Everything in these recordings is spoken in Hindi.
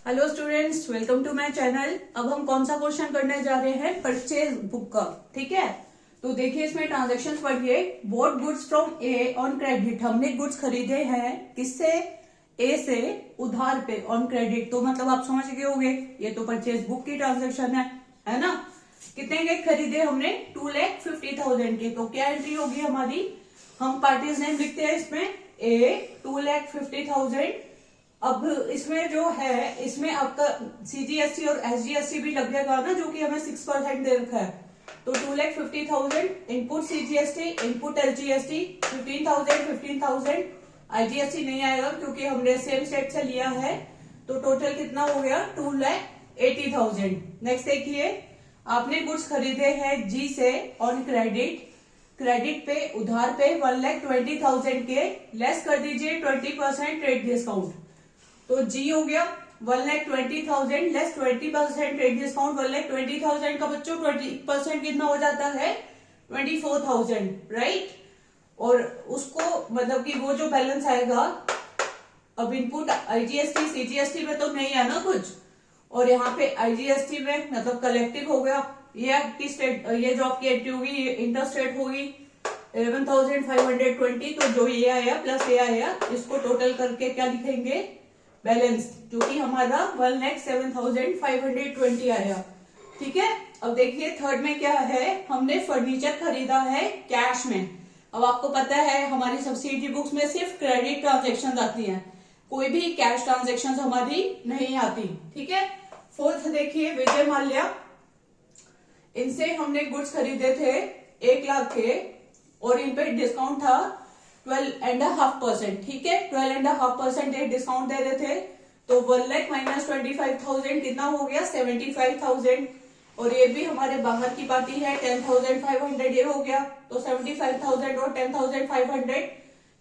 Hello students, welcome to my channel. अब हम कौन सा क्वेश्चन करने जा रहे हैं? परचेज बुक का। ठीक है, तो देखिए इसमें ट्रांजेक्शन पढ़िए। Boat goods from A on credit. हमने गुड्स खरीदे हैं किससे? ए से, उधार पे, ऑन क्रेडिट। तो मतलब आप समझ गए होंगे, ये तो परचेज बुक की ट्रांजेक्शन है ना। कितने के खरीदे हमने? 2,50,000 के। तो क्या एंट्री होगी हमारी? हम पार्टीज नेम लिखते हैं इसमें, ए 2,50,000। अब इसमें जो है, इसमें आपका सीजीएसटी और एसजीएसटी भी लग जाएगा ना, जो कि हमें 6% दे रखा है। तो 2,50,000 input CGST, input SGST 15,000 IGST नहीं आएगा क्योंकि हमने सेम सेट से लिया है। तो टोटल कितना हो गया? 2,80,000। नेक्स्ट देखिए, आपने गुड्स खरीदे हैं जी से ऑन क्रेडिट। क्रेडिट पे, उधार पे 1,20,000 के। लेस कर दीजिए 20% ट्रेड डिस्काउंट। तो जी हो गया 1,20,000 लेस 20% ट्रेड डिस्काउंट। 1,20,000 का बच्चों 20% कितना हो जाता है? 24,000, राइट। और उसको मतलब कि वो जो बैलेंस आएगा, अब इनपुट आईजीएसटी सीजीएसटी में तो नहीं है ना कुछ, और यहाँ पे आईजीएसटी में मतलब कलेक्टिव हो गया। ये आपकी स्टेट, ये जो आपकी एंट्री होगी ये इंटर स्टेट होगी 11,520। तो जो ये आया प्लस ये आया, इसको टोटल करके क्या लिखेंगे? बैलेंस, जो कि हमारा 1,07,520 आया। ठीक है, अब देखिए थर्ड में क्या है। हमने फर्नीचर खरीदा है कैश में। अब आपको पता है हमारी सब्सिडी बुक्स में सिर्फ क्रेडिट ट्रांजेक्शन आती हैं, कोई भी कैश ट्रांजेक्शन हमारी नहीं आती। ठीक है, फोर्थ देखिए, विजय माल्या। इनसे हमने गुड्स खरीदे थे 1 लाख के, और इन पे डिस्काउंट था 12.5%। ठीक है, 12.5% एक डिस्काउंट दे रहे थे। तो 1 लाख माइनस 25,000 कितना हो गया? 75,000। और ये भी हमारे बाहर की पार्टी है 10,500, ये हो गया। तो 75,000 और 10,500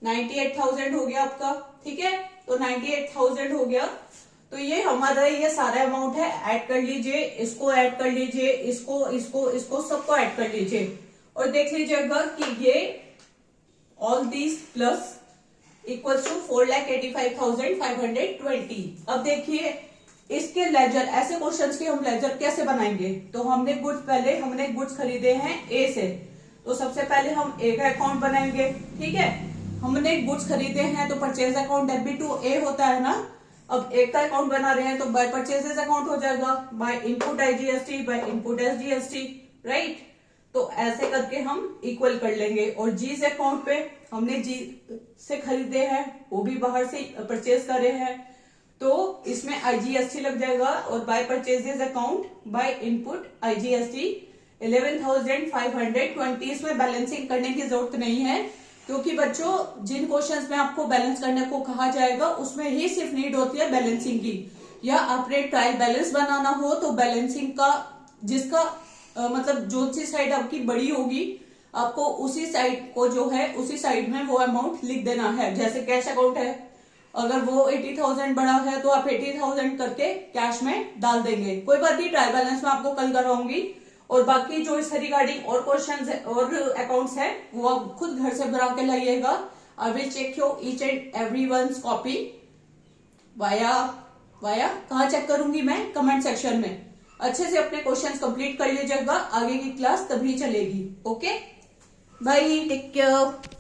98,000 हो गया आपका। ठीक है, तो 98,000 हो गया। तो ये हमारा ये सारा अमाउंट है। ऐड कर लीजिए, इसको ऐड कर लीजिए, इसको सबको ऐड कर लीजिए, और देख लीजिएगा कि ये all these plus equals to 4,85,520। अब देखिए इसके लेजर, ऐसे क्वेश्चंस के हम लेजर कैसे बनाएंगे? तो हमने गुड्स खरीदे हैं ए से, तो सबसे पहले हम ए का अकाउंट बनाएंगे। ठीक है, हमने गुड्स खरीदे हैं तो परचेज अकाउंट डेबिट टू ए होता है ना। अब ए का अकाउंट बना रहे हैं तो बाय परचेजेस अकाउंट हो जाएगा, by input IGST, by input SGST, right. तो ऐसे करके हम इक्वल कर लेंगे। और जी से अकाउंट पे हमने जी से खरीदे हैं, वो भी बाहर से परचेज करे हैं, तो इसमें आईजीएसटी लग जाएगा। और by purchases account by input IGST 11,520। इसमें बैलेंसिंग करने की जरूरत नहीं है, क्योंकि बच्चों जिन क्वेश्चंस में आपको बैलेंस करने को कहा जाएगा उसमें ही सिर्फ नीड होती है बैलेंसिंग की। या आपने ट्रायल बैलेंस बनाना हो तो बैलेंसिंग का, जिसका मतलब जो सी साइड आपकी बड़ी होगी, आपको उसी साइड को जो है उसी साइड में वो अमाउंट लिख देना है। जैसे कैश अकाउंट है, अगर वो 80,000 बड़ा है तो आप 80,000 करके कैश में डाल देंगे। कोई बात नहीं, ट्रायल बैलेंस में आपको कल करवाऊंगी। और बाकी जो इससे रिगार्डिंग और क्वेश्चंस है और अकाउंट्स है वो आप खुद घर से बना के लाइएगा। I will check your each and every one's copy via कहाँ चेक करूंगी मैं? कमेंट सेक्शन में। अच्छे से अपने क्वेश्चंस कंप्लीट कर लीजिएगा, आगे की क्लास तभी चलेगी। Okay, bye, take care.